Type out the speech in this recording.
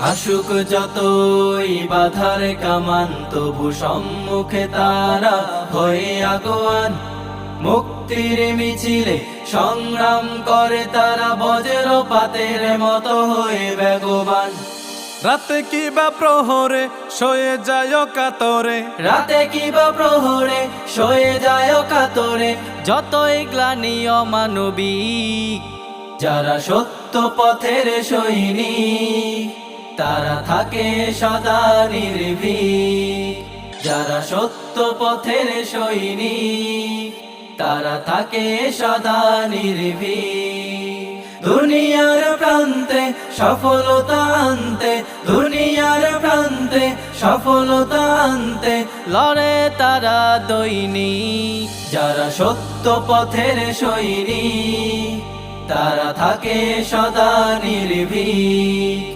আশুক যতই বাধার কামান, তবু সম্মুখে তারা হয়ে আগোয়ান। মুক্তির মিছিলে সংগ্রাম করে তারা, বজ্রপাতের মতো হয়ে বেগবান। রাতে কিবা প্রহরে সয়ে যায় কাতরে, রাতে কিবা প্রহরে সয়ে যায় কাতরে, যতই গ্লানি অমানবিক। যারা সত্য পথের সৈনিক, তারা থাকে সদা নির্ভীক। যারা সত্য পথের সৈনিক, তারা থাকে সদা নির্ভীক। দুনিয়ার প্রান্তে সফলতা আনতে, দুনিয়ার প্রান্তে সফলতা আনতে লড়ে তারা দৈনিক। যারা সত্য পথের সৈনিক, তারা থাকে সদা নির্ভীক।